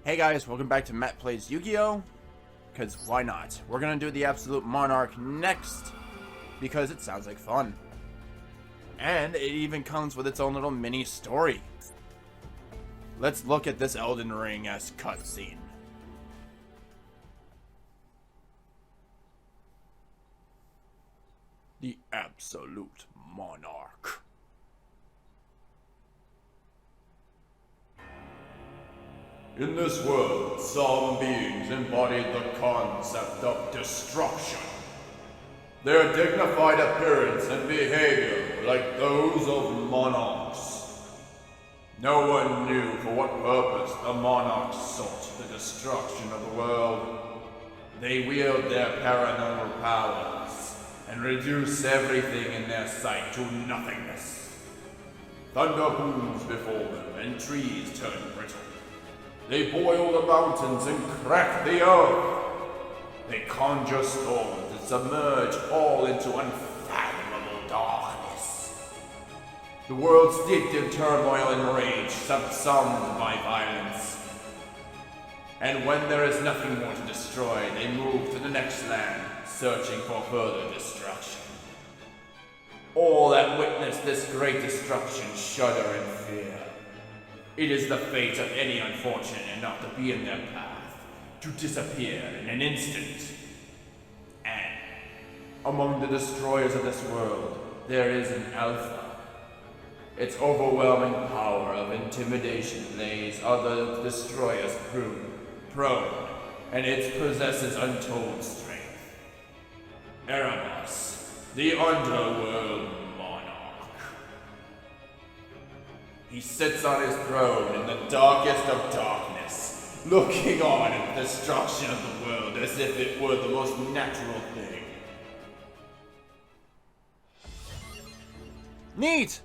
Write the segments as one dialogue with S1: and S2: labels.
S1: Hey guys, welcome back to Matt Plays Yu-Gi-Oh! Because why not? We're gonna do the Absolute Monarch next, because it sounds like fun. And it even comes with its own little mini story. Let's look at this Elden Ring-esque cutscene. The Absolute Monarch. In this world, some beings embodied the concept of destruction. Their dignified appearance and behavior were like those of monarchs. No one knew for what purpose the monarchs sought the destruction of the world. They wield their paranormal powers and reduce everything in their sight to nothingness. Thunder booms before them and trees turn brittle. They boil the mountains and crack the earth. They conjure storms and submerge all into unfathomable darkness. The world steeped in turmoil and rage, subsumed by violence. And when there is nothing more to destroy, they move to the next land, searching for further destruction. All that witness this great destruction shudder in fear. It is the fate of any unfortunate enough to be in their path, to disappear in an instant. And among the destroyers of this world, there is an Alpha. Its overwhelming power of intimidation lays other destroyers prone, and it possesses untold strength. Erebus, the Underworld Monarch. He sits on his throne in the darkest of darkness, looking on at the destruction of the world as if it were the most natural thing. Neat!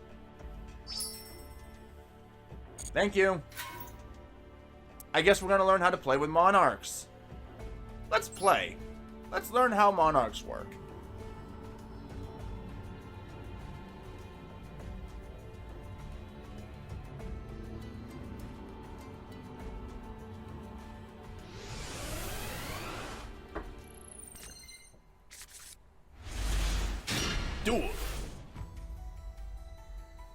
S1: Thank you. I guess we're gonna learn how to play with Monarchs. Let's play. Let's learn how Monarchs work. Duel.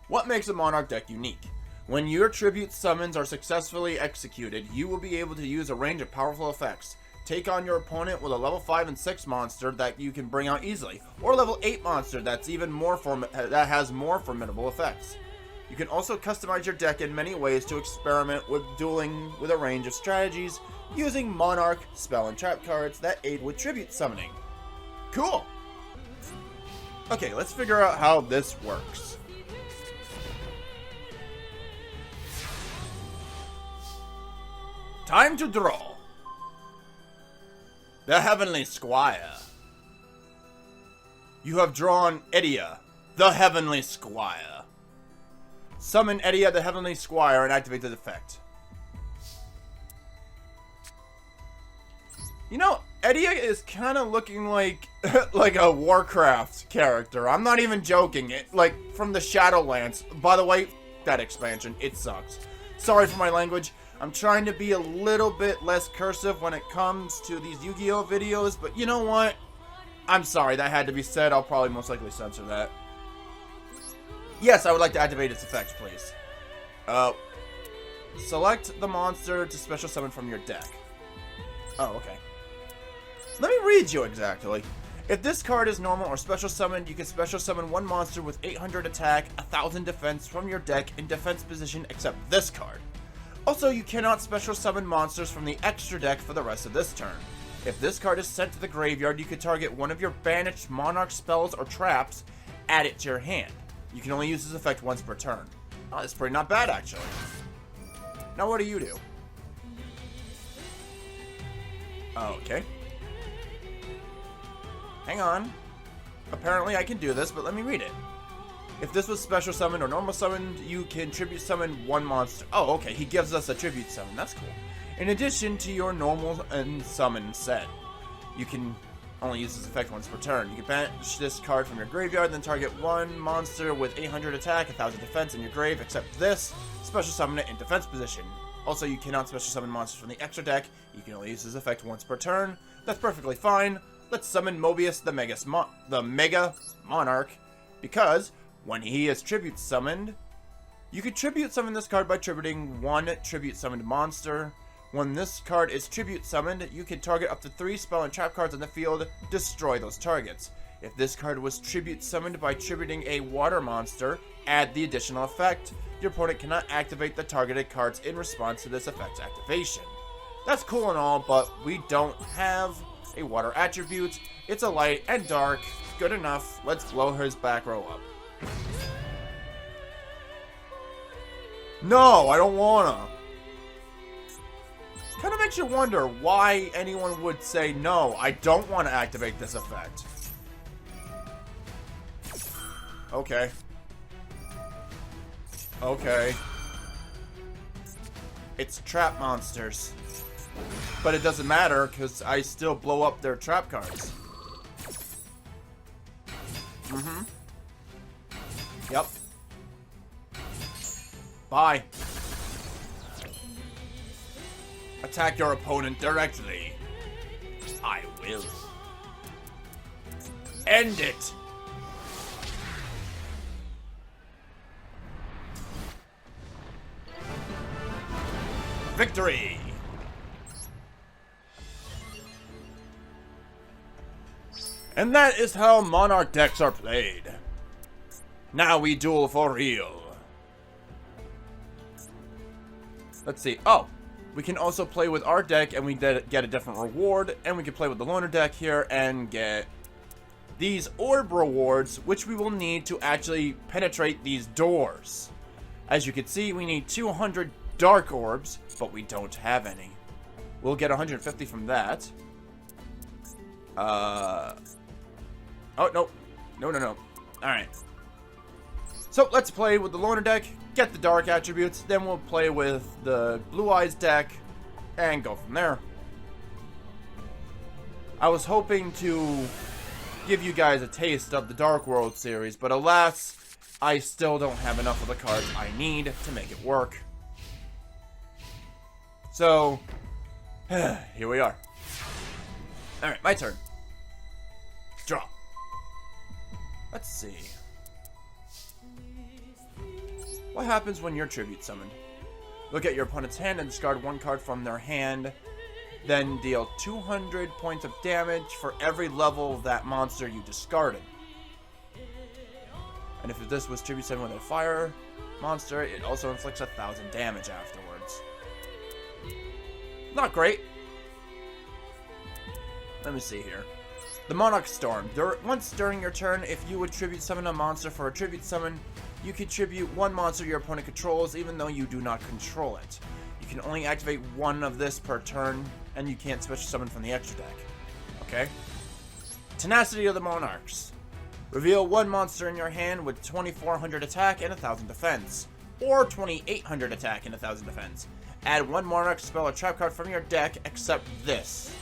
S1: What makes a Monarch deck unique? When your tribute summons are successfully executed, you will be able to use a range of powerful effects. Take on your opponent with a level 5 and 6 monster that you can bring out easily, or a level 8 monster that's even more that has more formidable effects. You can also customize your deck in many ways to experiment with dueling with a range of strategies using Monarch, spell, and trap cards that aid with tribute summoning. Cool! Okay, let's figure out how this works. Time to draw. The Heavenly Squire. You have drawn Yugioh, the Heavenly Squire. Summon Yugioh, the Heavenly Squire, and activate the effect. You know, Yugioh is kind of looking like like a Warcraft character. I'm not even joking. It like from the Shadowlands. By the way, that expansion, it sucks. Sorry for my language. I'm trying to be a little bit less cursive when it comes to these Yu-Gi-Oh videos, but you know what? I'm sorry, that had to be said. I'll probably most likely censor that. Yes, I would like to activate its effect, please. Select the monster to special summon from your deck. Oh, okay. Let me read you exactly. If this card is normal or special summoned, you can special summon one monster with 800 attack, 1000 defense from your deck in defense position except this card. Also, you cannot special summon monsters from the extra deck for the rest of this turn. If this card is sent to the graveyard, you can target one of your banished Monarch spells or traps, add it to your hand. You can only use this effect once per turn. Oh, that's pretty not bad, actually. Now what do you do? Okay. Hang on. Apparently I can do this, but let me read it. If this was special summoned or normal summoned, you can tribute summon one monster. Oh, okay, he gives us a tribute summon. That's cool. In addition to your normal and summon set, you can only use this effect once per turn. You can banish this card from your graveyard, then target one monster with 800 attack, 1000 defense in your grave, except this, special summon it in defense position.
S2: Also, you cannot special summon monsters from the extra deck. You can only use this effect once per turn. That's perfectly fine. Let's summon Mobius the Mega Monarch, because when he is tribute summoned, you can tribute summon this card by tributing one tribute summoned monster. When this card is tribute summoned, you can target up to 3 spell and trap cards on the field, destroy those targets. If this card was tribute summoned by tributing a water monster, add the additional effect. Your opponent cannot activate the targeted cards in response to this effect's activation. That's cool and all, but we don't have a water attribute. It's a light and dark. Good enough. Let's blow his back row up. No, I don't wanna. Kind of makes you wonder why anyone would say, no, I don't want to activate this effect. Okay. Okay. It's trap monsters. But it doesn't matter, because I still blow up their trap cards. Mm-hmm. Yep. Bye. Attack your opponent directly. I will. End it. Victory. And that is how Monarch decks are played. Now we duel for real. Let's see. Oh, we can also play with our deck and we get a different reward. And we can play with the loner deck here and get these orb rewards, which we will need to actually penetrate these doors. As you can see, we need 200 dark orbs, but we don't have any. We'll get 150 from that. Oh, no. No. Alright. So, let's play with the loner deck, get the dark attributes, then we'll play with the Blue Eyes deck, and go from there. I was hoping to give you guys a taste of the Dark World series, but alas, I still don't have enough of the cards I need to make it work. So, here we are. Alright, my turn. Draw. Let's see. What happens when you're tribute summoned? Look at your opponent's hand and discard one card from their hand. Then deal 200 points of damage for every level of that monster you discarded. And if this was tribute summoned with a fire monster, it also inflicts 1,000 damage afterwards. Not great. Let me see here. The Monarch Storm. Once during your turn, if you would tribute summon a monster for a tribute summon, you can tribute one monster your opponent controls, even though you do not control it. You can only activate one of this per turn, and you can't special summon from the extra deck. Okay? Tenacity of the Monarchs. Reveal one monster in your hand with 2,400 attack and 1,000 defense, or 2,800 attack and 1,000 defense. Add one Monarch spell or trap card from your deck, except this.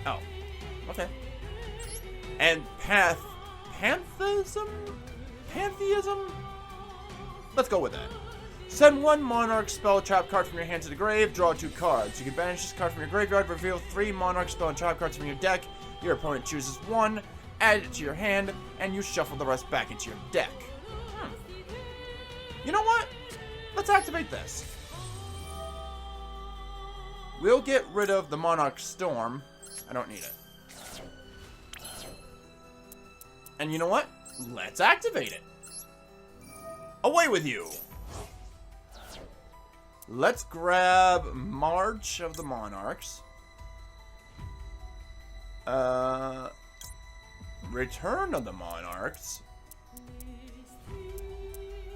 S2: Oh. Okay. And Pantheism? Let's go with that. Send one Monarch spell trap card from your hand to the grave, draw 2 cards. You can banish this card from your graveyard, reveal 3 Monarch spell and trap cards from your deck. Your opponent chooses one, add it to your hand, and you shuffle the rest back into your deck. You know what? Let's activate this. We'll get rid of the Monarch Storm. I don't need it. And you know what? Let's activate it. Away with you. Let's grab March of the Monarchs. Return of the Monarchs.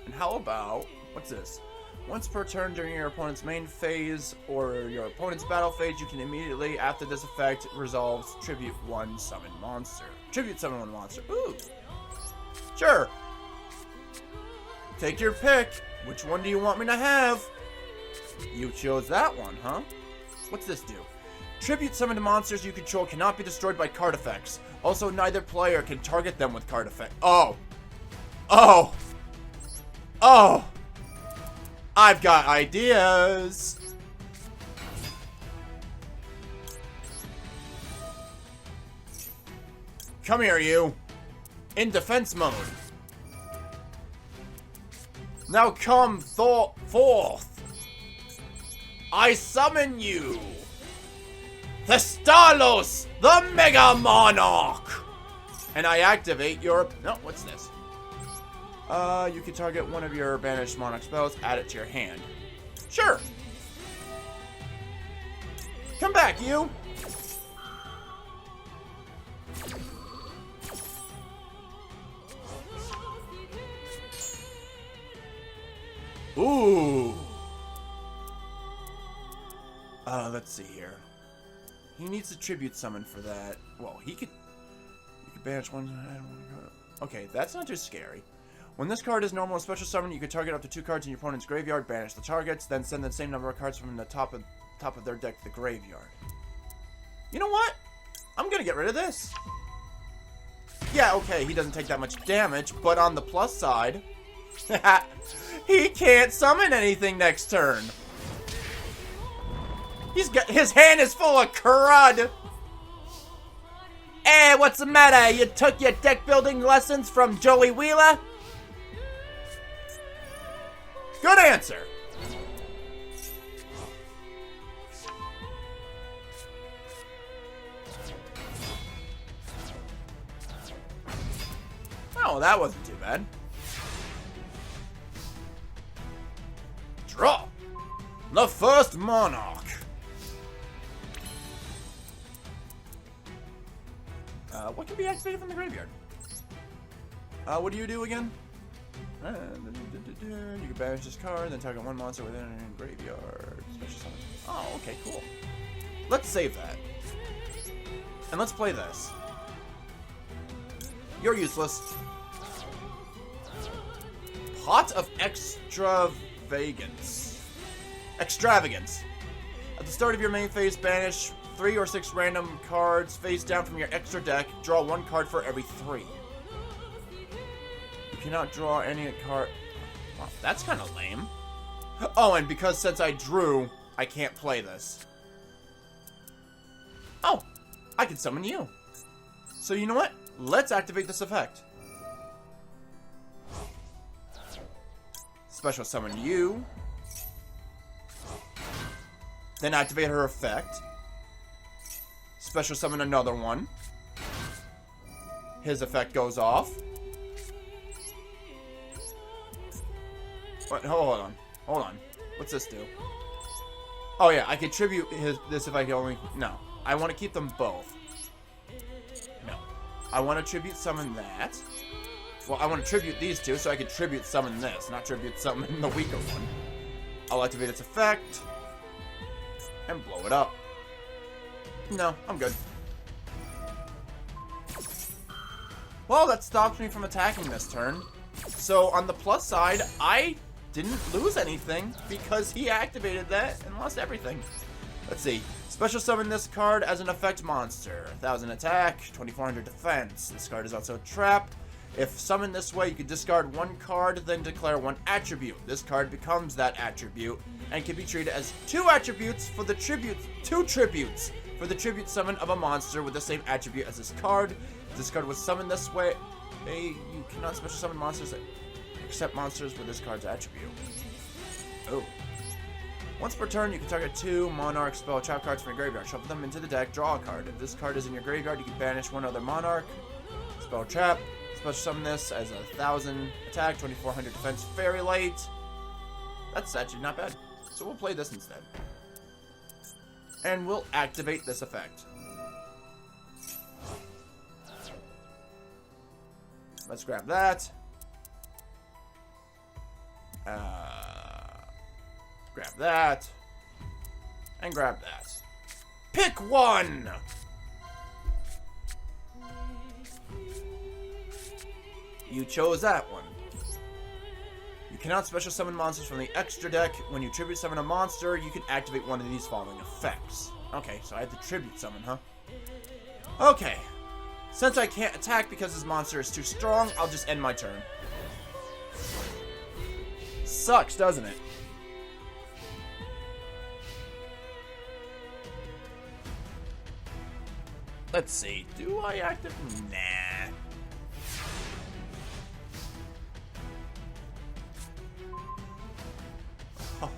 S2: And how about, what's this? Once per turn during your opponent's main phase or your opponent's battle phase, you can immediately, after this effect resolves, tribute one summon monster. Tribute summon one monster. Ooh. Sure. Take your pick. Which one do you want me to have? You chose that one, huh? What's this do? Tribute summon monsters you control cannot be destroyed by card effects. Also, neither player can target them with card effect. Oh. Oh. Oh. I've got ideas. Come here, you. In defense mode. Now come forth. I summon you. Thestalos, the Mega Monarch. And I activate your... No, what's this? You can target one of your banished Monarch spells, add it to your hand. Sure. Come back, you. Ooh. Let's see here. He needs a tribute summon for that. Well, you could banish one. Okay, that's not too scary. When this card is normal and special summon, you can target up to 2 cards in your opponent's graveyard, banish the targets, then send the same number of cards from the top of their deck to the graveyard. You know what? I'm gonna get rid of this. Yeah, okay, he doesn't take that much damage, but on the plus side, he can't summon anything next turn. His hand is full of crud. Hey, what's the matter? You took your deck building lessons from Joey Wheeler? Good answer. Oh, that wasn't too bad. Draw. The first Monarch. What can be activated from the graveyard? What do you do again? You can banish this card, then target one monster within a graveyard. Special summon. Oh, okay, cool. Let's save that. And let's play this. You're useless. Pot of Extravagance. Extravagance. At the start of your main phase, banish 3 or 6 random cards face down from your extra deck. Draw 1 card for every 3. You cannot draw any card. Wow, that's kind of lame. Oh, and because since I drew, I can't play this. Oh, I can summon you. So you know what? Let's activate this effect. Special summon you. Then activate her effect. Special summon another one. His effect goes off. What? Hold on. Hold on. What's this do? Oh yeah, I could tribute this if I could only... No. I want to keep them both. No. I want to tribute summon that. Well, I want to tribute these two so I could tribute summon this, not tribute summon the weaker one. I'll activate its effect. And blow it up. No, I'm good. Well, that stops me from attacking this turn. So, on the plus side, I didn't lose anything because he activated that and lost everything. Let's see. Special summon this card as an effect monster. 1000 attack, 2400 defense. This card is also a trap. If summoned this way, you can discard 1 card, then declare 1 attribute. This card becomes that attribute and can be treated as 2 attributes for the tribute, 2 tributes for the tribute summon of a monster with the same attribute as this card. If this card was summoned this way, you cannot special summon monsters except monsters with this card's attribute. Oh. Once per turn, you can target 2 Monarch spell trap cards from your graveyard. Shuffle them into the deck, draw a card. If this card is in your graveyard, you can banish 1 other Monarch spell trap. Special summon this as 1000 attack, 2400 defense, Fairy Light. That's actually not bad. So we'll play this instead. And we'll activate this effect. Let's grab that. Grab that. And grab that. Pick one! You chose that one. You cannot special summon monsters from the extra deck. When you tribute summon a monster, you can activate one of these following effects. Okay, so I have to tribute summon, huh? Okay. Since I can't attack because this monster is too strong, I'll just end my turn. Sucks, doesn't it? Let's see. Do I activate? Nah.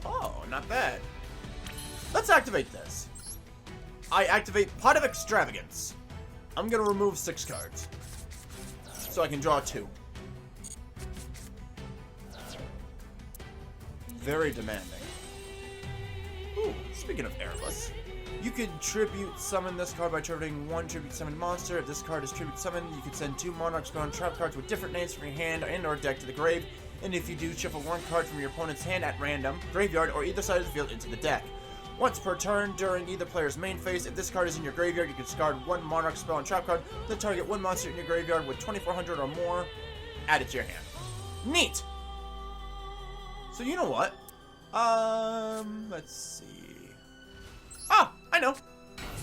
S2: Oh, not bad. Let's activate this. I activate Pot of Extravagance. I'm gonna remove 6 cards, so I can draw 2. Very demanding. Ooh, speaking of Erebus, you could tribute summon this card by tributing 1 tribute summon monster. If this card is tribute summoned, you could send 2 Monarch Storm trap cards with different names from your hand and or deck to the grave. And if you do, shuffle 1 card from your opponent's hand at random, graveyard, or either side of the field into the deck. Once per turn during either player's main phase, if this card is in your graveyard, you can discard 1 Monarch spell and trap card, then target 1 monster in your graveyard with 2400 or more, add it to your hand. Neat! So you know what? Let's see. Ah, I know.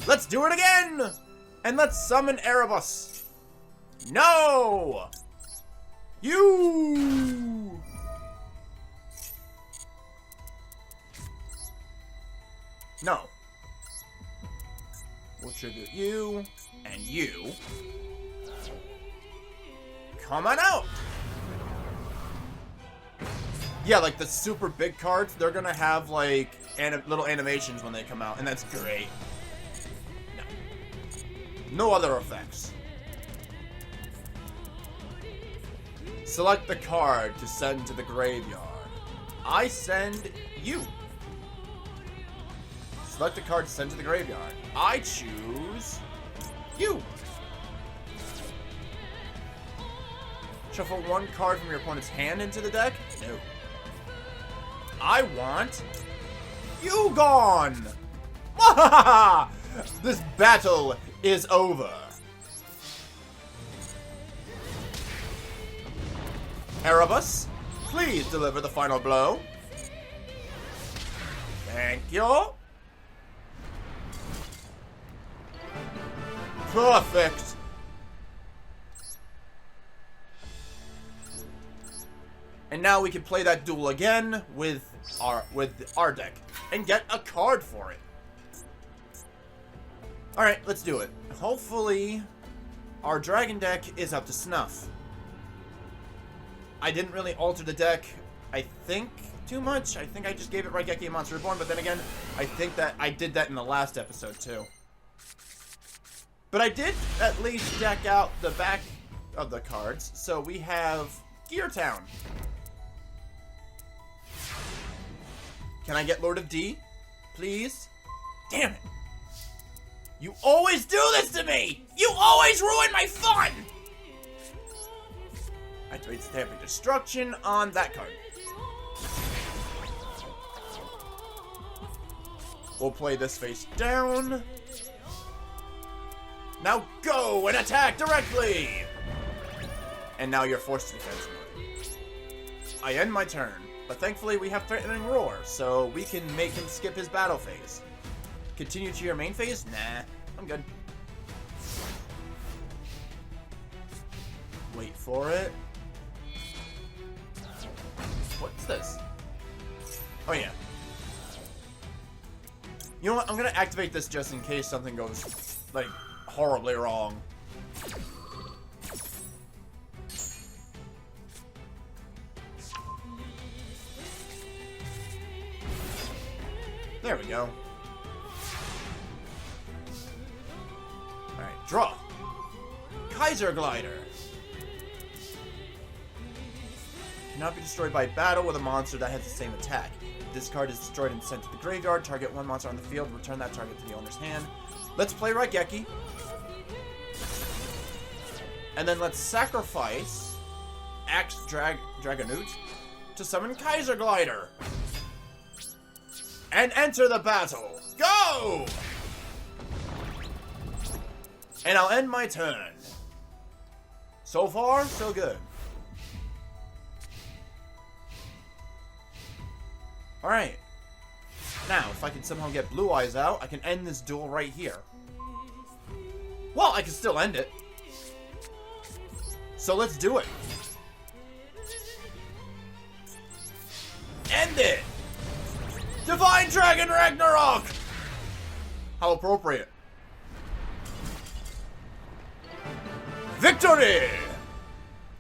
S2: Let's do it again! And let's summon Erebus. No! You! No. We'll tribute you, and you. Come on out! Yeah, like the super big cards, they're gonna have like little animations when they come out, and that's great. No other effects. Select the card to send to the graveyard. I send you. Select a card to send to the graveyard. I choose you. Shuffle 1 card from your opponent's hand into the deck? No. I want you gone! This battle is over. Erebus, please deliver the final blow. Thank you. Perfect. And now we can play that duel again with our deck and get a card for it. Alright, let's do it. Hopefully, our dragon deck is up to snuff. I didn't really alter the deck, I think, too much. I think I just gave it Raigeki and Monster Reborn, but then again, I think that I did that in the last episode, too. But I did at least deck out the back of the cards, so we have Gear Town. Can I get Lord of D? Please? Damn it. You always do this to me! You always ruin my fun! Activate Stamping Destruction on that card. We'll play this face down. Now go and attack directly! And now you're forced to defense mode. I end my turn, but thankfully we have Threatening Roar, so we can make him skip his battle phase. Continue to your main phase? Nah, I'm good. Wait for it. What's this? Oh yeah. You know what? I'm gonna activate this just in case something goes, like, horribly wrong. There we go. Alright, draw. Kaiser Glider. Cannot be destroyed by battle with a monster that has the same attack. If this card is destroyed and sent to the graveyard, target 1 monster on the field, return that target to the owner's hand. Let's play Raigeki. And then let's sacrifice Axe Dragonoot to summon Kaiser Glider. And enter the battle. Go! And I'll end my turn. So far, so good. Alright. Now, if I can somehow get Blue Eyes out, I can end this duel right here. Well, I can still end it. So let's do it. End it! Divine Dragon Ragnarok! How appropriate. Victory!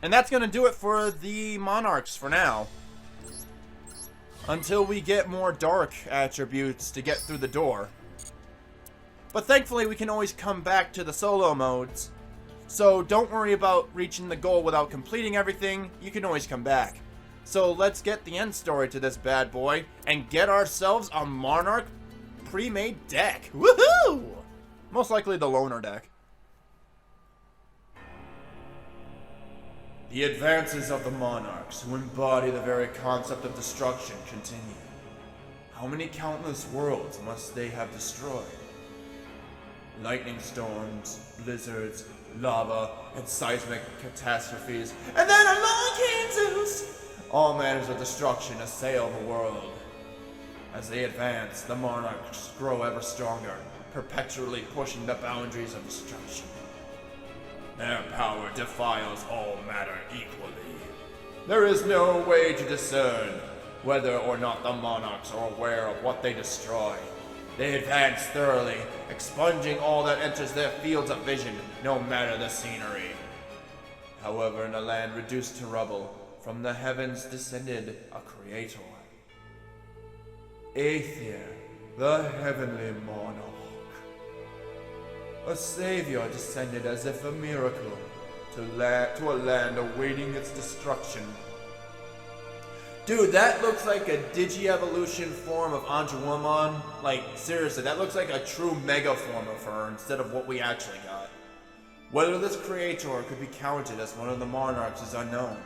S2: And that's going to do it for the Monarchs for now. Until we get more dark attributes to get through the door. But thankfully we can always come back to the solo modes. So don't worry about reaching the goal without completing everything. You can always come back. So let's get the end story to this bad boy and get ourselves a Monarch pre-made deck. Woohoo! Most likely the loner deck. The advances of the Monarchs, who embody the very concept of destruction, continue. How many countless worlds must they have destroyed? Lightning storms, blizzards, lava, and seismic catastrophes, and then along came Zeus! All manners of destruction assail the world. As they advance, the Monarchs grow ever stronger, perpetually pushing the boundaries of destruction. Their power defiles all matter equally. There is no way to discern whether or not the Monarchs are aware of what they destroy. They advance thoroughly, expunging all that enters their fields of vision, no matter the scenery. However, in a land reduced to rubble, from the heavens descended a creator. Aether, the heavenly monarch. A savior descended as if a miracle to a land awaiting its destruction. Dude, that looks like a digi-evolution form of Anjuwamon. Like, seriously, that looks like a true mega form of her instead of what we actually got. Whether this creator could be counted as one of the Monarchs is unknown.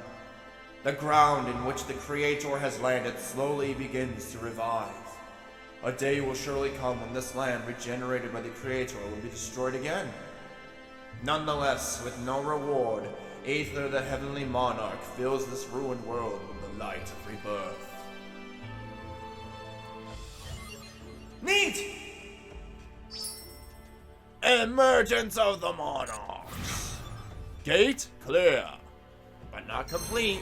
S2: The ground in which the creator has landed slowly begins to revive. A day will surely come when this land, regenerated by the Creator, will be destroyed again. Nonetheless, with no reward, Aether the Heavenly Monarch fills this ruined world with the light of rebirth. Neat! Emergence of the Monarchs. Gate clear, but not complete.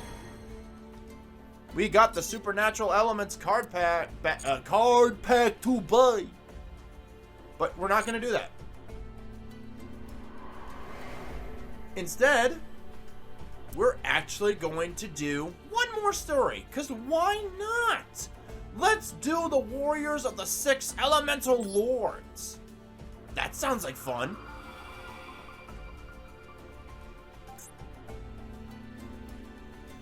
S2: We got the Supernatural Elements card pack to buy. But we're not going to do that. Instead, we're actually going to do one more story. Because why not? Let's do the Warriors of the Six Elemental Lords. That sounds like fun.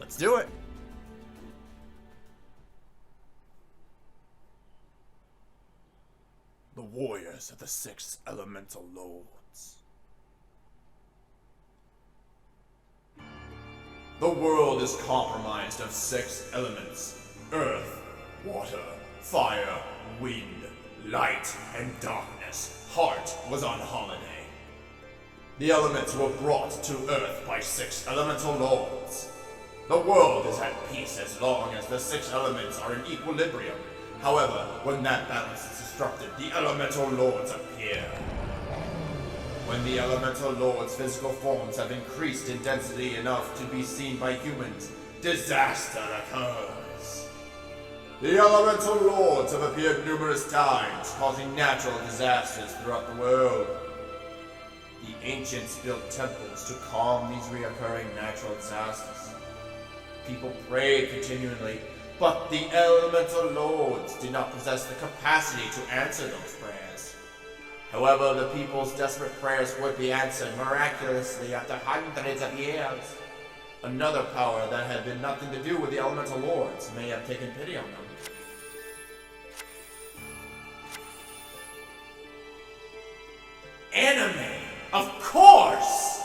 S2: Let's do it. The Warriors of the Six Elemental Lords. The world is comprised of 6 elements: earth, water, fire, wind, light, and darkness. Heart was on holiday. The elements were brought to earth by 6 elemental lords. The world is at peace as long as the 6 elements are in equilibrium. However, when that balance is disrupted, the Elemental Lords appear. When the Elemental Lords' physical forms have increased in density enough to be seen by humans, disaster occurs. The Elemental Lords have appeared numerous times, causing natural disasters throughout the world. The ancients built temples to calm these recurring natural disasters. People prayed continually, but the Elemental Lords did not possess the capacity to answer those prayers. However, the people's desperate prayers would be answered miraculously after hundreds of years. Another power that had been nothing to do with the Elemental Lords may have taken pity on them. Anime! Of course!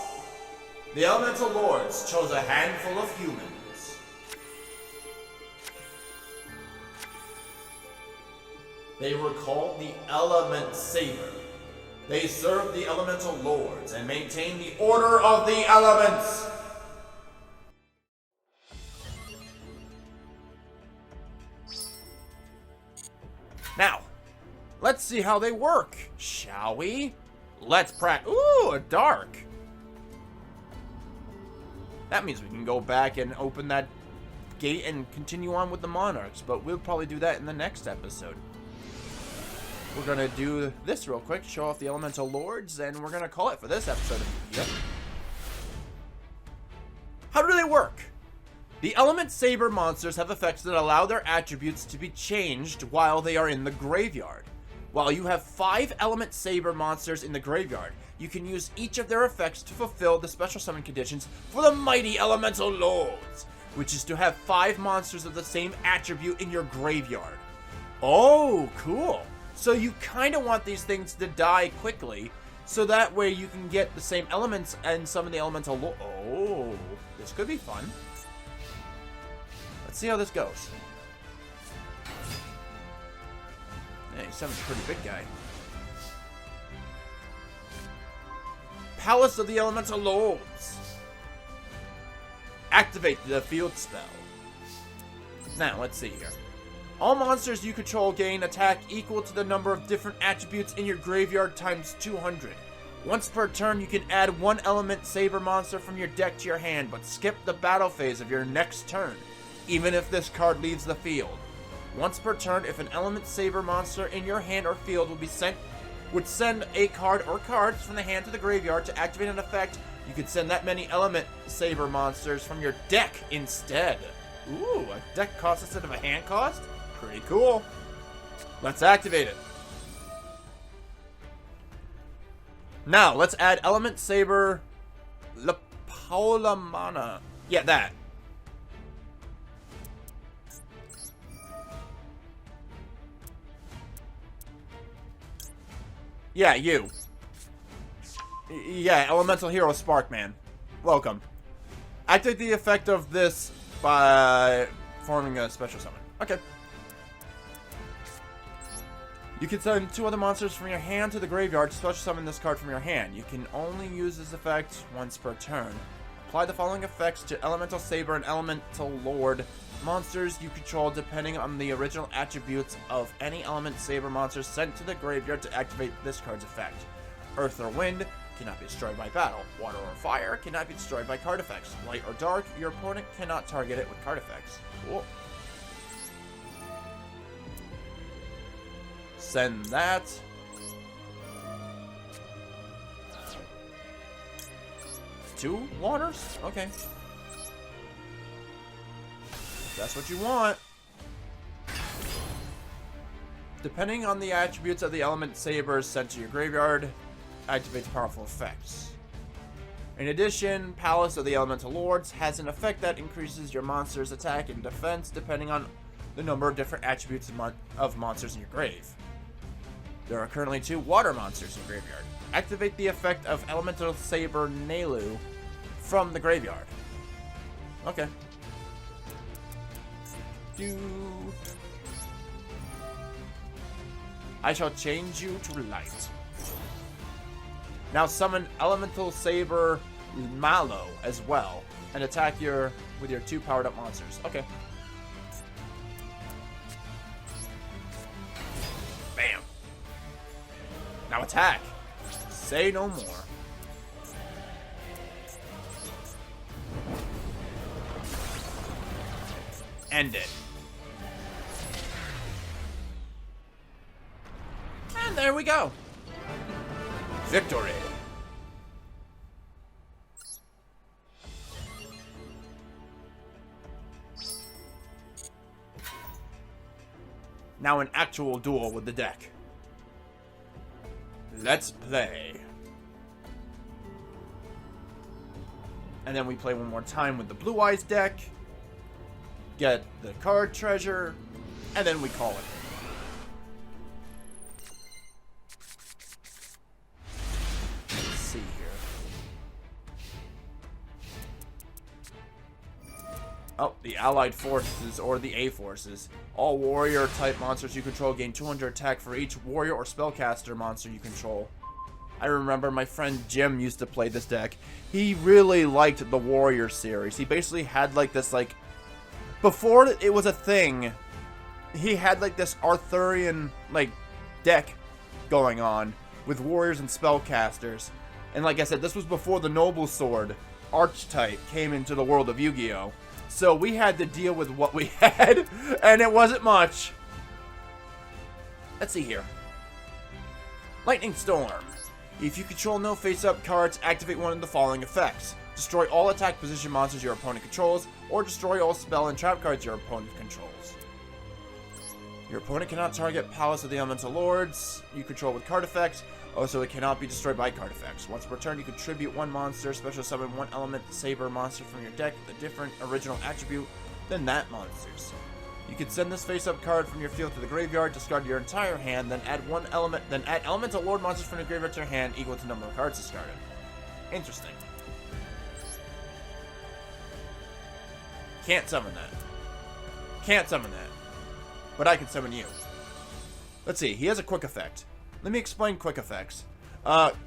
S2: The Elemental Lords chose a handful of humans. They were called the ElementSaber. They served the Elemental Lords and maintained the Order of the Elements. Now, let's see how they work, shall we? Let's practice. Ooh, a dark. That means we can go back and open that gate and continue on with the Monarchs, but we'll probably do that in the next episode. We're gonna do this real quick, show off the Elemental Lords, and we're gonna call it for this episode of Yep. How do they work? The ElementSaber monsters have effects that allow their attributes to be changed while they are in the graveyard. While you have 5 ElementSaber monsters in the graveyard, you can use each of their effects to fulfill the special summon conditions for the mighty Elemental Lords, which is to have 5 monsters of the same attribute in your graveyard. Oh, cool. So you kind of want these things to die quickly, so that way you can get the same elements and some of the Elemental Lords. Oh, this could be fun. Let's see how this goes. Hey, he's a pretty big guy. Palace of the Elemental Lords. Activate the field spell. Now, let's see here. All monsters you control gain attack equal to the number of different attributes in your graveyard times 200. Once per turn, you can add 1 ElementSaber monster from your deck to your hand, but skip the battle phase of your next turn, even if this card leaves the field. Once per turn, if an ElementSaber monster in your hand or field would send a card or cards from the hand to the graveyard to activate an effect, you could send that many ElementSaber monsters from your deck instead. Ooh, a deck cost instead of a hand cost? Pretty cool. Let's activate it. Now, let's add ElementSaber La Paula Mana. Yeah, that. Yeah, you. Yeah, Elemental Hero Sparkman. Welcome. Activate the effect of this by forming a special summon. Okay. You can send 2 other monsters from your hand to the graveyard to special summon this card from your hand. You can only use this effect once per turn. Apply the following effects to ElementSaber and Elemental Lord monsters you control depending on the original attributes of any ElementSaber monster sent to the graveyard to activate this card's effect. Earth or Wind cannot be destroyed by battle. Water or Fire cannot be destroyed by card effects. Light or Dark, your opponent cannot target it with card effects. Cool. Send that. Two waters? Okay. If that's what you want. Depending on the attributes of the ElementSabers sent to your graveyard, activates powerful effects. In addition, Palace of the Elemental Lords has an effect that increases your monster's attack and defense depending on the number of different attributes of monsters in your grave. There are currently 2 water monsters in your graveyard. Activate the effect of ElementSaber Nelu from the graveyard. Okay. I shall change you to light. Now summon ElementSaber Malo as well, and attack with your 2 powered up monsters. Okay. Bam. Now attack. Say no more. End it. And there we go. Victory. Now an actual duel with the deck. Let's play. And then we play one more time with the Blue Eyes deck. Get the card treasure. And then we call it. Let's see here. Oh, the Allied Forces, or the A Forces. All warrior type monsters you control gain 200 attack for each warrior or spellcaster monster you control. I remember my friend Jim used to play this deck. He really liked the warrior series. He basically had like this, like, before it was a thing, he had like this Arthurian like deck going on with warriors and spellcasters. And like I said, this was before the Noble Sword archetype came into the world of Yu-Gi-Oh! So we had to deal with what we had, and it wasn't much. Let's see here. Lightning Storm. If you control no face-up cards, activate one of the following effects. Destroy all attack position monsters your opponent controls, or destroy all spell and trap cards your opponent controls. Your opponent cannot target Palace of the Elemental Lords you control with card effects. Also, it cannot be destroyed by card effects. Once per turn, you contribute one monster, special summon one ElementSaber monster from your deck with a different original attribute than that monster's. You can send this face-up card from your field to the graveyard, discard your entire hand, then add Elemental Lord monsters from your graveyard to your hand equal to the number of cards discarded. Interesting. Can't summon that. Can't summon that. But I can summon you. Let's see. He has a quick effect. Let me explain quick effects.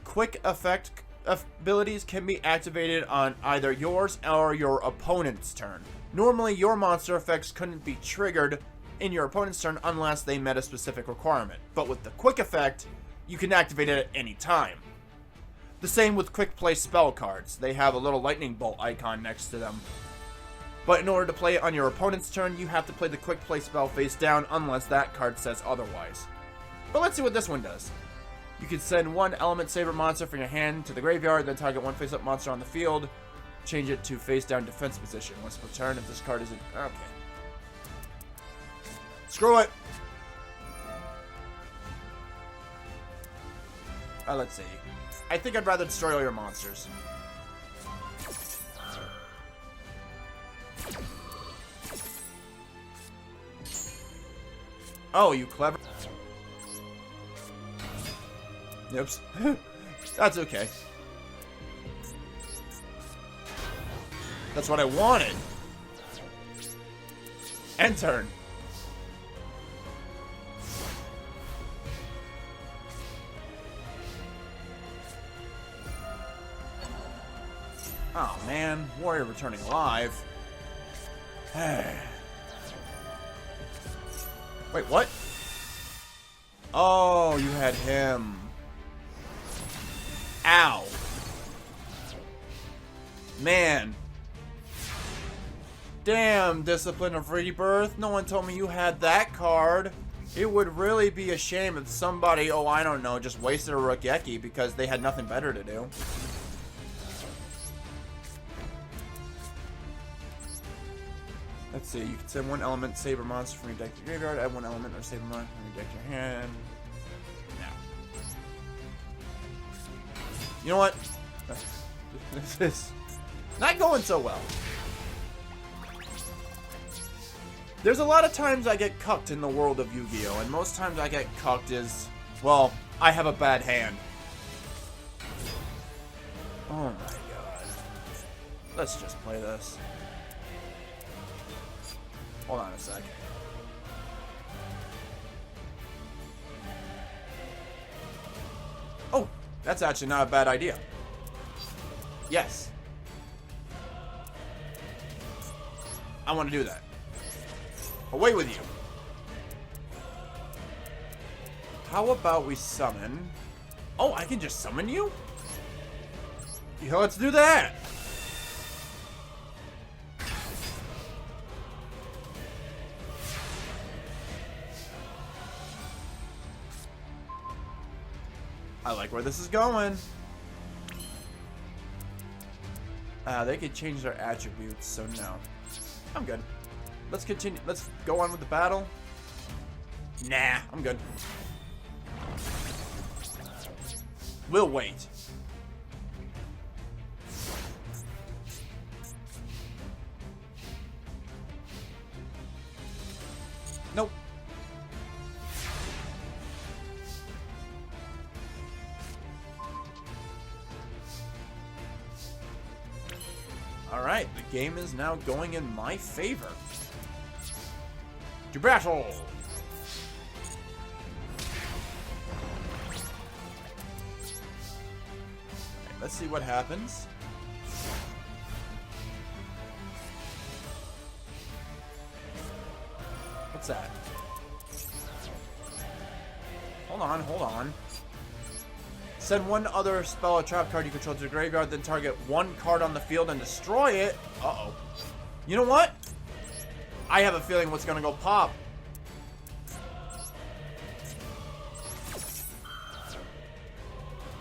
S2: Quick effect abilities can be activated on either yours or your opponent's turn. Normally, your monster effects couldn't be triggered in your opponent's turn unless they met a specific requirement. But with the quick effect, you can activate it at any time. The same with quick play spell cards. They have a little lightning bolt icon next to them. But in order to play it on your opponent's turn, you have to play the quick play spell face down unless that card says otherwise. But let's see what this one does. You can send one ElementSaber monster from your hand to the graveyard, then target one face-up monster on the field. Change it to face-down defense position. Once per turn, if this card isn't... Okay. Screw it! Let's see. I think I'd rather destroy all your monsters. Oh, you clever... Oops. That's okay. That's what I wanted. End turn. Oh man, warrior returning alive. Wait, what? Oh, you had him. Ow. Man. Damn, Discipline of Rebirth. No one told me you had that card. It would really be a shame if somebody, oh, I don't know, just wasted a Rokeki because they had nothing better to do. Let's see, you can send one ElementSaber monster from your deck to your graveyard, add one element or Saber monster from your deck to your hand. You know what? This is not going so well. There's a lot of times I get cucked in the world of Yu-Gi-Oh! And most times I get cucked is, well, I have a bad hand. Oh my god. Let's just play this. Hold on a sec. Oh! That's actually not a bad idea. Yes. I want to do that. Away with you. How about we summon... Oh, I can just summon you? Yeah, let's do that. I like where this is going. They could change their attributes, so no. I'm good. Let's continue. Let's go on with the battle. Nah, I'm good. We'll wait. Nope. Alright, the game is now going in my favor. To battle! Okay, let's see what happens. What's that? Hold on, hold on. Send one other spell or trap card you control to the graveyard, then target one card on the field and destroy it. Uh-oh. You know what? I have a feeling what's gonna go pop.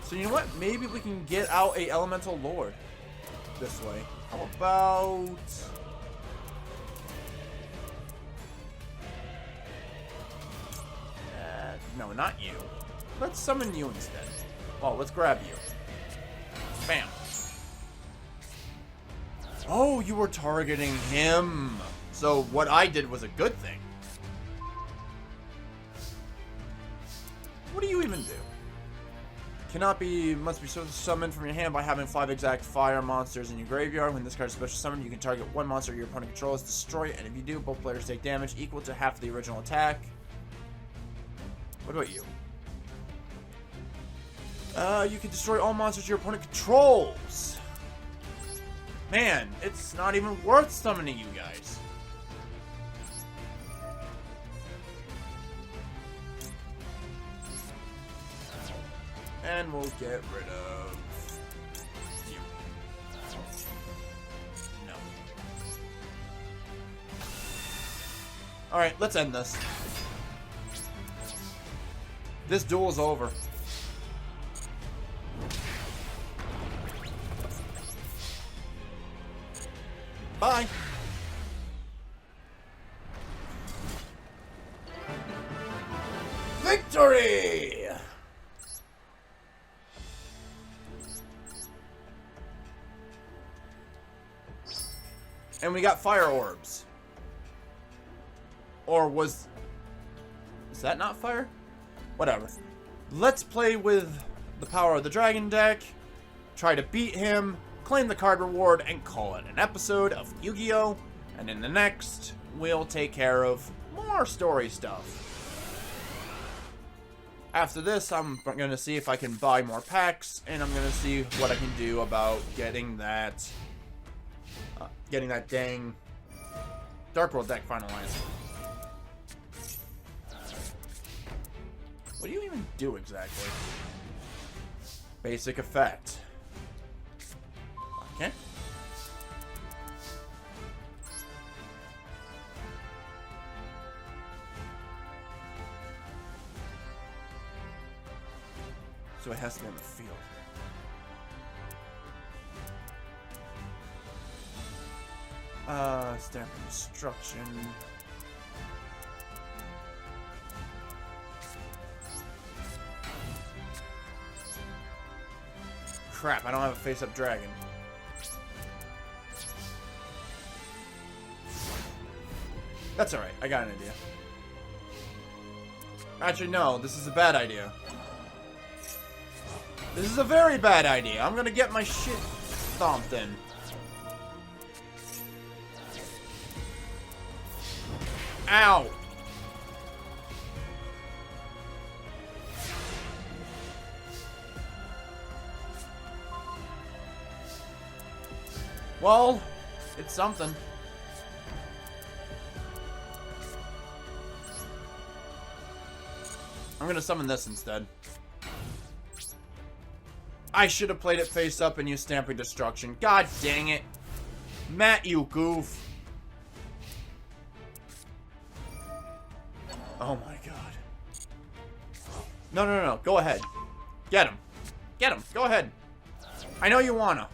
S2: So you know what? Maybe we can get out a Elemental Lord. this way. How about... no, not you. Let's summon you instead. Well, let's grab you. Bam. Oh, you were targeting him. So what I did was a good thing. What do you even do? Must be summoned from your hand by having 5 exact fire monsters in your graveyard. When this card is special summoned, you can target one monster your opponent controls, destroy it, and if you do, both players take damage equal to half of the original attack. What about you? You can destroy all monsters your opponent controls. Man, it's not even worth summoning you guys. And we'll get rid of you. No. Alright, let's end this. This duel's over. Bye. Victory! And we got fire orbs. Or was... Is that not fire? Whatever. Let's play with the power of the dragon deck. Try to beat him. Claim the card reward. And call it an episode of Yu-Gi-Oh! And in the next, we'll take care of more story stuff. After this, I'm going to see if I can buy more packs. And I'm going to see what I can do about getting that... dang Dark World deck finalized. What do you even do exactly? Basic effect. Okay. So it has to be on the field. Stamp of Destruction. Crap, I don't have a face-up dragon. That's alright, I got an idea. Actually, no, this is a bad idea. This is a very bad idea. I'm gonna get my shit stomped in. Ow! Well, it's something. I'm gonna summon this instead. I should have played it face up and used Stamping Destruction. God dang it. Matt, you goof. Oh my god. No, no, no, no. Go ahead. Get him. Get him. Go ahead. I know you wanna.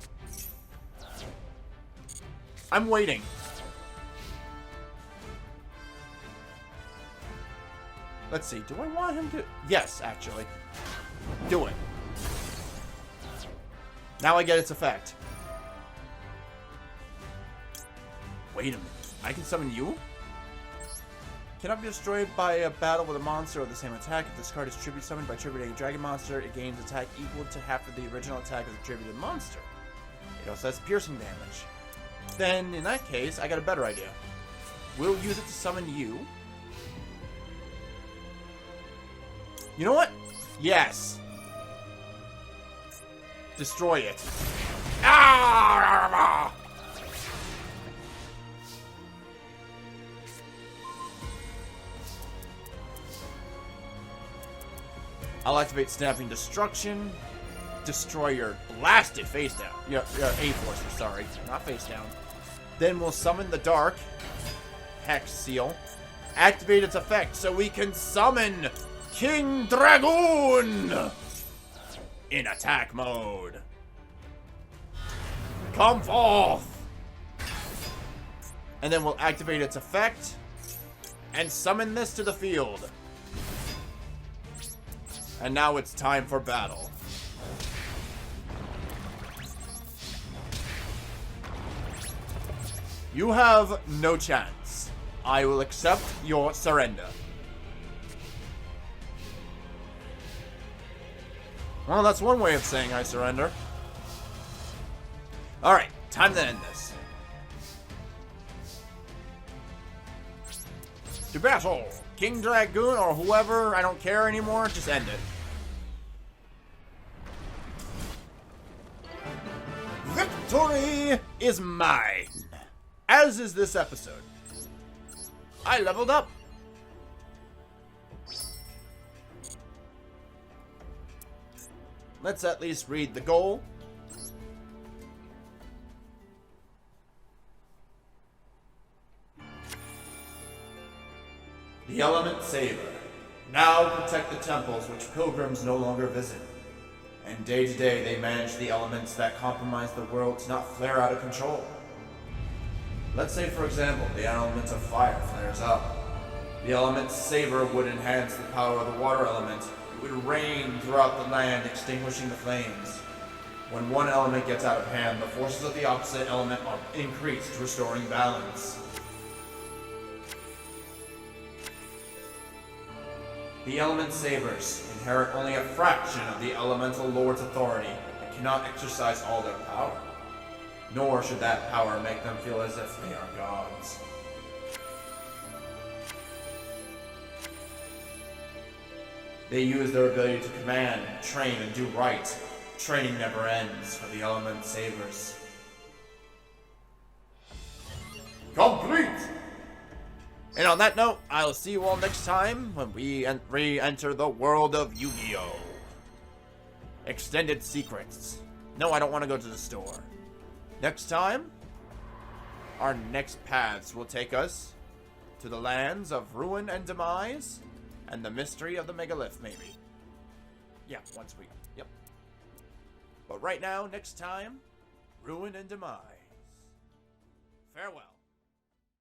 S2: I'm waiting. Let's see. Do I want him to... Yes, actually. Do it. Now I get its effect. Wait a minute. I can summon you? Cannot be destroyed by a battle with a monster of the same attack. If this card is tribute summoned by tributing a dragon monster, it gains attack equal to half of the original attack of the tributed monster. It also has piercing damage. Then, in that case, I got a better idea. We'll use it to summon you. You know what? Yes. Destroy it. Ah! I'll activate Stamping Destruction. Destroy your blasted face down. Your A-Forcer, sorry. Not face down. Then we'll summon the Dark Hex Seal. Activate its effect so we can summon King Dragoon in attack mode. come forth! And then we'll activate its effect and summon this to the field. And now it's time for battle. You have no chance. I will accept your surrender. Well, that's one way of saying I surrender. Alright, time to end this. To battle! King Dragoon or whoever, I don't care anymore, just end it. Victory is mine! As is this episode. I leveled up! Let's at least read the goal. The ElementSaber. Now protect the temples which pilgrims no longer visit. And day to day they manage the elements that compromise the world to not flare out of control. Let's say, for example, the element of fire flares up. The ElementSaber would enhance the power of the water element. It would rain throughout the land, extinguishing the flames. When one element gets out of hand, the forces of the opposite element are increased, restoring balance. The ElementSabers inherit only a fraction of the Elemental Lord's authority and cannot exercise all their power. Nor should that power make them feel as if they are gods. They use their ability to command, train, and do right. Training never ends for the ElementSabers. Complete! And on that note, I'll see you all next time when we re-enter the world of Yugioh. Extended Secrets. No, I don't want to go to the store. Next time, our next paths will take us to the lands of Ruin and Demise and the mystery of the Megalith, maybe. Yeah, once we... Yep. But right now, next time, Ruin and Demise. Farewell.